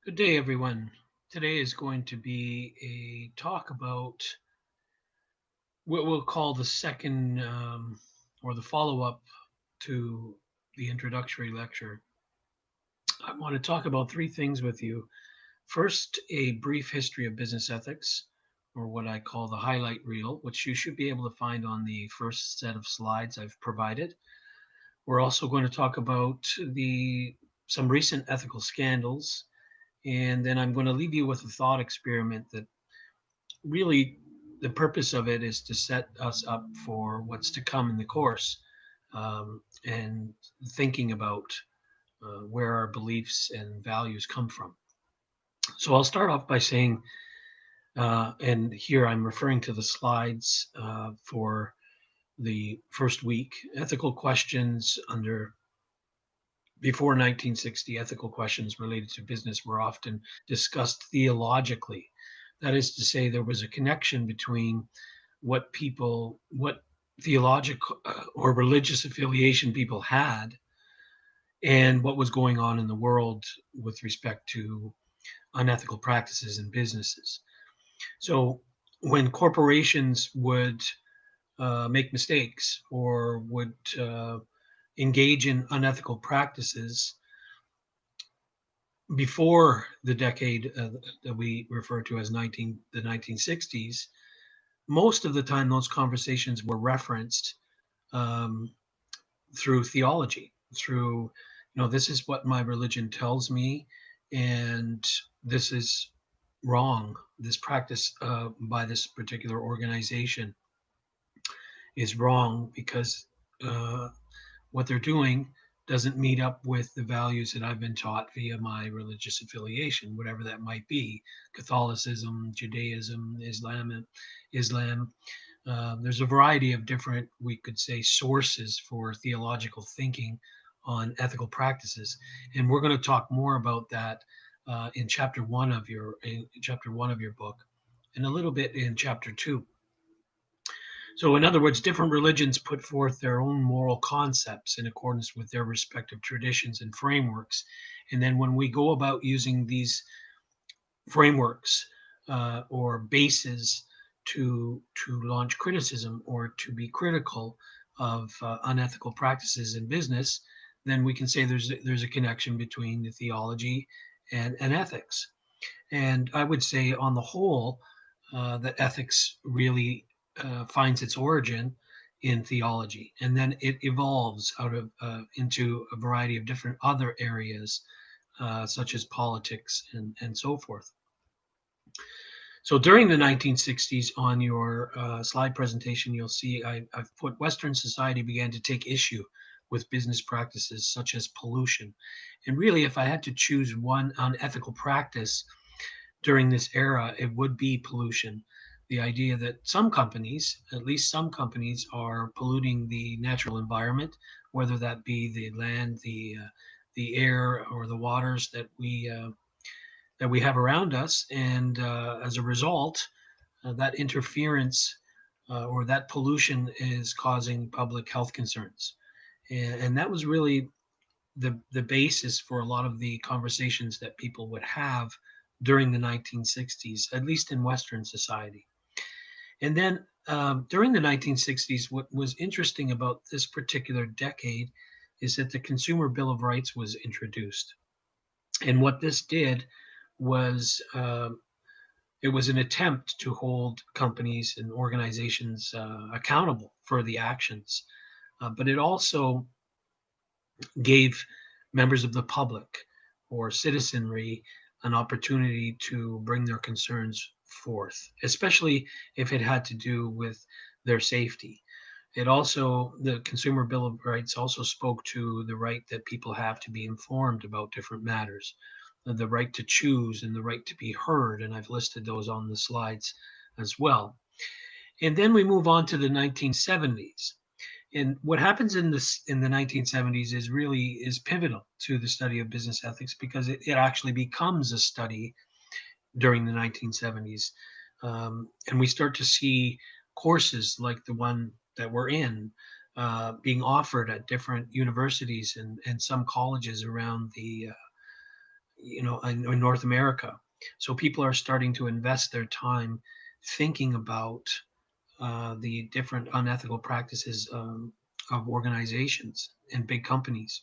Good day, everyone. Today is going to be a talk about what we'll call the second or the follow up to the introductory lecture. I want to talk about three things with you. First, a brief history of business ethics, or what I call the highlight reel, which you should be able to find on the first set of slides I've provided. We're also going to talk about some recent ethical scandals, and then I'm going to leave you with a thought experiment that really the purpose of it is to set us up for what's to come in the course, and thinking about where our beliefs and values come from. So I'll start off by saying, and here I'm referring to the slides for the first week, ethical questions under before 1960, ethical questions related to business were often discussed theologically. That is to say, there was a connection between what theological or religious affiliation people had and what was going on in the world with respect to unethical practices in businesses. So when corporations would make mistakes or would engage in unethical practices before the decade that we refer to as the 1960s, most of the time those conversations were referenced um, through theology, through, this is what my religion tells me, and this is wrong. This practice by this particular organization is wrong because uh, what they're doing doesn't meet up with the values that I've been taught via my religious affiliation, whatever that might be, Catholicism, Judaism, Islam. There's a variety of different, we could say, sources for theological thinking on ethical practices, and we're going to talk more about that in chapter one of your book, and a little bit in chapter two. So, in other words, different religions put forth their own moral concepts in accordance with their respective traditions and frameworks. And then when we go about using these frameworks or bases to launch criticism or to be critical of unethical practices in business, then we can say there's a connection between the theology and ethics. And I would say, on the whole, that ethics really finds its origin in theology, and then it evolves out of into a variety of different other areas, such as politics and so forth. So during the 1960s, on your slide presentation, you'll see I've put Western society began to take issue with business practices such as pollution. And really, if I had to choose one unethical practice during this era, it would be pollution. The idea that some companies, at least some companies, are polluting the natural environment, whether that be the land, the air, or the waters that we have around us, and as a result, that interference or that pollution is causing public health concerns, and that was really the basis for a lot of the conversations that people would have during the 1960s, at least in Western society. And then during the 1960s, what was interesting about this particular decade is that the Consumer Bill of Rights was introduced. And what this did was it was an attempt to hold companies and organizations accountable for the actions. But it also gave members of the public or citizenry an opportunity to bring their concerns forth, especially if it had to do with their safety. The Consumer Bill of Rights also spoke to the right that people have to be informed about different matters, the right to choose and the right to be heard. And I've listed those on the slides as well. And then we move on to the 1970s. And what happens in the 1970s is pivotal to the study of business ethics, because it actually becomes a study during the 1970s. And we start to see courses like the one that we're in being offered at different universities and some colleges around in North America. So people are starting to invest their time thinking about the different unethical practices of organizations and big companies,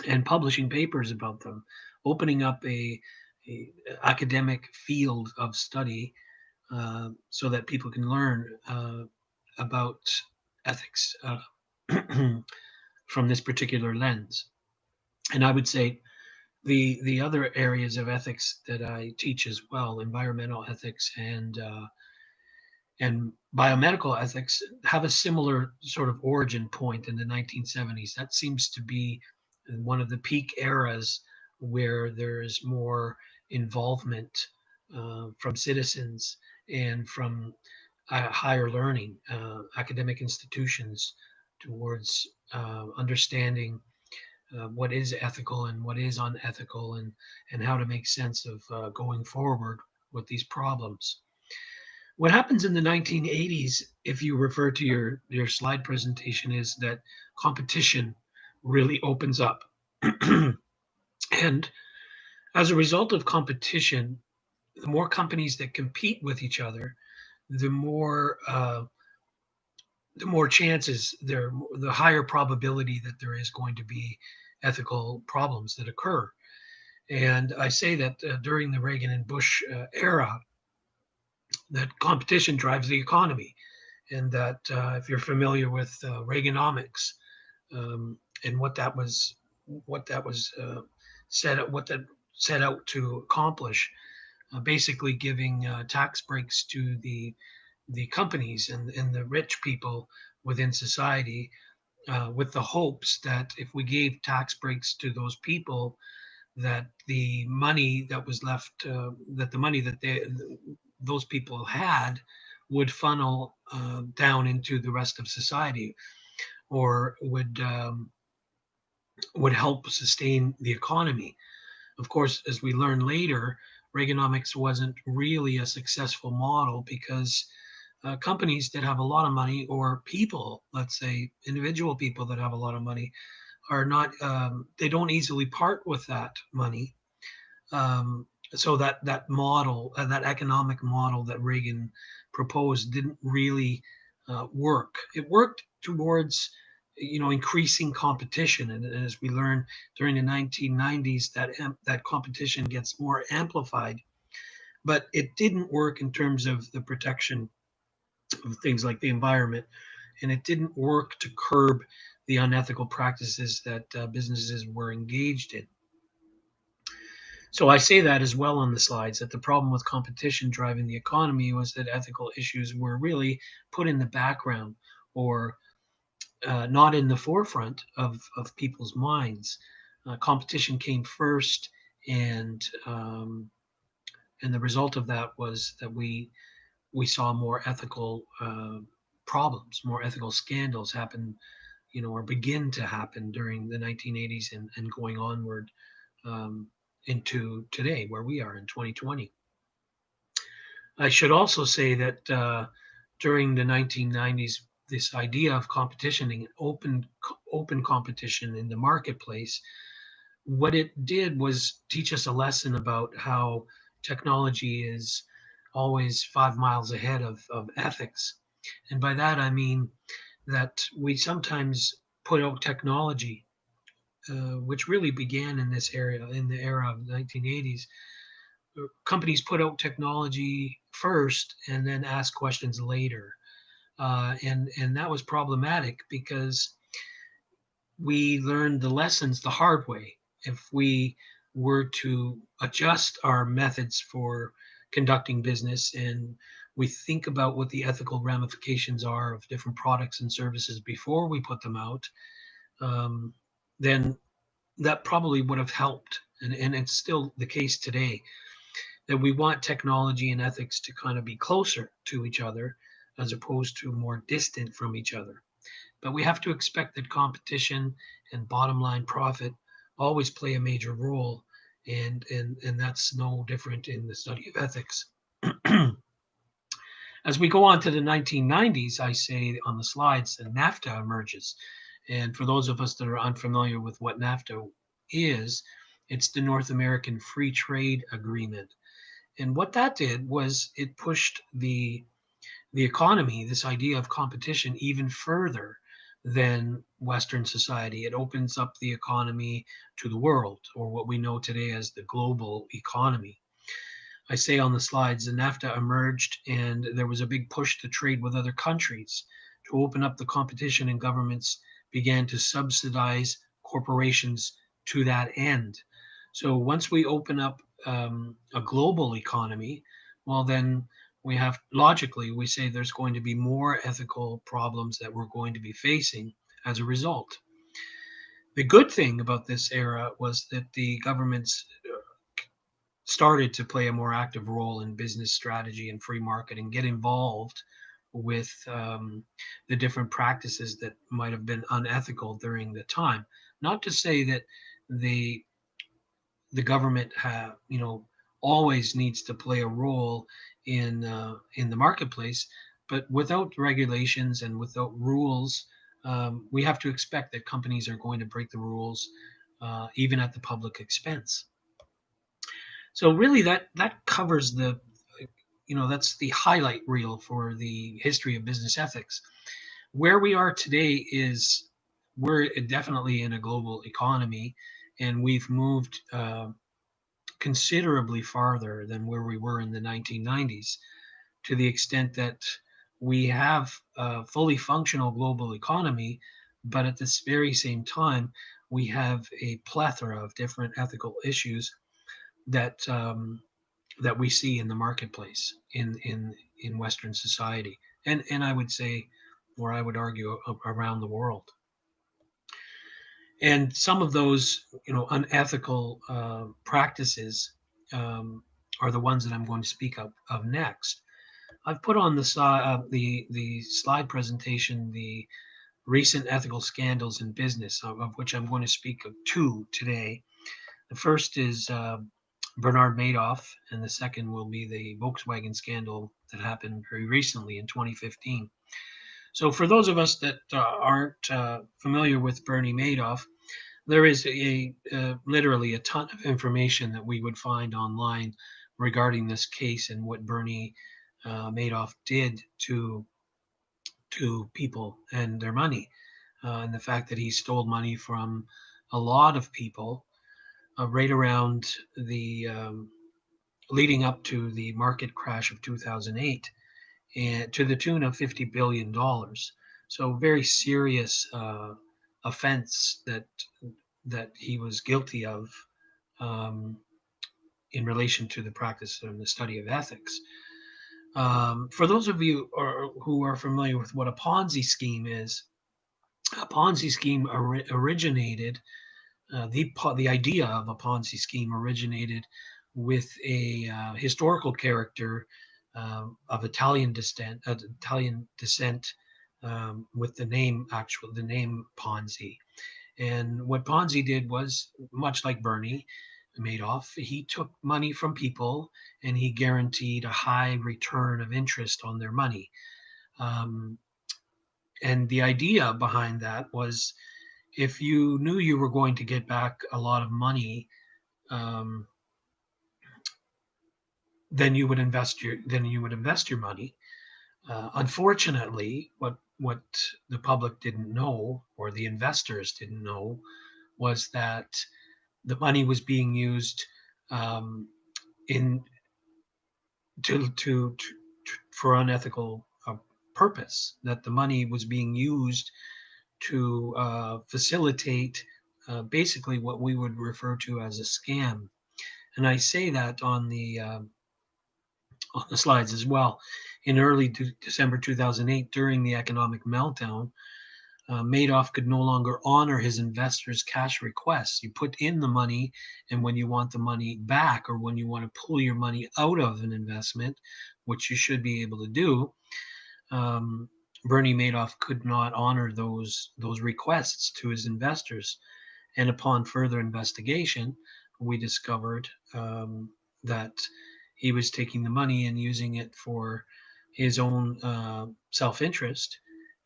and publishing papers about them, opening up a academic field of study so that people can learn about ethics from this particular lens. And I would say the other areas of ethics that I teach as well, environmental ethics and biomedical ethics, have a similar sort of origin point in the 1970s. That seems to be one of the peak eras where there is more involvement from citizens and from higher learning, academic institutions towards understanding what is ethical and what is unethical, and how to make sense of going forward with these problems. What happens in the 1980s, if you refer to your slide presentation, is that competition really opens up. And as a result of competition, the more companies that compete with each other, the more chances there, the higher probability that there is going to be ethical problems that occur. And I say that during the Reagan and Bush era, that competition drives the economy, and that if you're familiar with Reaganomics and what that was what that set out to accomplish, basically giving tax breaks to the companies and the rich people within society, with the hopes that if we gave tax breaks to those people, that the money that was left, that the money that those people had would funnel down into the rest of society, or would help sustain the economy. Of course, as we learned later, Reaganomics wasn't really a successful model because companies that have a lot of money, or people, let's say individual people that have a lot of money, are not, they don't easily part with that money. So that model, that economic model that Reagan proposed, didn't really work. It worked towards, increasing competition, and as we learned during the 1990s, that competition gets more amplified. But it didn't work in terms of the protection of things like the environment, and it didn't work to curb the unethical practices that businesses were engaged in. So I say that as well on the slides, that the problem with competition driving the economy was that ethical issues were really put in the background, or not in the forefront of people's minds. Competition came first, and the result of that was that we saw more ethical problems, more ethical scandals happen, or begin to happen during the 1980s, and going onward um, into today, where we are in 2020. I should also say that during the 1990s, this idea of competition and open competition in the marketplace, what it did was teach us a lesson about how technology is always 5 miles ahead of ethics. And by that, I mean that we sometimes put out technology, which really began in this area, in the era of the 1980s. Companies put out technology first and then ask questions later. And that was problematic because we learned the lessons the hard way. If we were to adjust our methods for conducting business, and we think about what the ethical ramifications are of different products and services before we put them out, um, then that probably would have helped. And it's still the case today, that we want technology and ethics to kind of be closer to each other as opposed to more distant from each other. But we have to expect that competition and bottom line profit always play a major role, and that's no different in the study of ethics. As we go on to the 1990s, I say on the slides that NAFTA emerges. And for those of us that are unfamiliar with what NAFTA is, It's the North American Free Trade Agreement. And what that did was it pushed the economy, this idea of competition, even further than Western society. It opens up the economy to the world, or what we know today as the global economy. I say on the slides, the NAFTA emerged and there was a big push to trade with other countries to open up the competition, and governments began to subsidize corporations to that end. So once we open up a global economy, well, then we have logically, we say there's going to be more ethical problems that we're going to be facing as a result. The good thing about this era was that the governments started to play a more active role in business strategy and free marketing, get involved with the different practices that might have been unethical during the time. Not to say that the the government always needs to play a role in the marketplace, but without regulations and without rules, we have to expect that companies are going to break the rules, even at the public expense. So really, that covers that's the highlight reel for the history of business ethics. Where we are today is we're definitely in a global economy, and we've moved considerably farther than where we were in the 1990s, to the extent that we have a fully functional global economy, but at this very same time, we have a plethora of different ethical issues that that we see in the marketplace in Western society, and I would say, or I would argue, around the world. And some of those, unethical practices are the ones that I'm going to speak of next. I've put on the slide presentation the recent ethical scandals in business, of which I'm going to speak of two today. The first is Bernard Madoff, and the second will be the Volkswagen scandal that happened very recently in 2015. So, for those of us that aren't familiar with Bernie Madoff, there is literally a ton of information that we would find online regarding this case and what Bernie Madoff did to people and their money, and the fact that he stole money from a lot of people right around the leading up to the market crash of 2008, and to the tune of $50 billion. So very serious offense that he was guilty of, um, in relation to the practice and the study of ethics. For those of you who are familiar with what a Ponzi scheme is, a Ponzi scheme originated. The idea of a Ponzi scheme originated with a historical character of Italian descent, with the name Ponzi. And what Ponzi did was, much like Bernie Madoff, he took money from people and he guaranteed a high return of interest on their money. Um, and the idea behind that was, if you knew you were going to get back a lot of money, um, then you would invest your money. Unfortunately, what the public didn't know, or the investors didn't know, was that the money was being used um, in for unethical purpose. That the money was being used to facilitate basically what we would refer to as a scam. And I say that on the slides as well. In early December 2008, during the economic meltdown, Madoff could no longer honor his investors' cash requests. You put in the money, and when you want the money back, or when you want to pull your money out of an investment, which you should be able to do, um, Bernie Madoff could not honor those requests to his investors. And upon further investigation, we discovered that he was taking the money and using it for his own self-interest,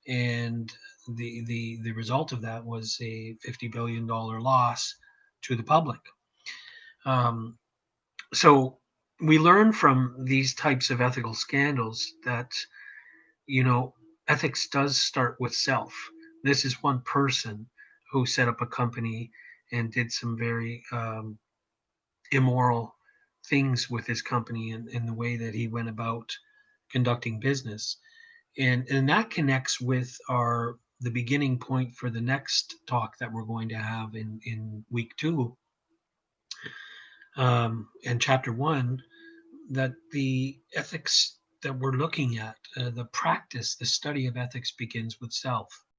and the result of that was a $50 billion loss to the public. Um, so we learn from these types of ethical scandals that, you know, ethics does start with self. This is one person who set up a company and did some very immoral things with his company and in the way that he went about conducting business. And that connects with our the beginning point for the next talk that we're going to have in week two, and chapter one, that the ethics that we're looking at, the practice, the study of ethics begins with self.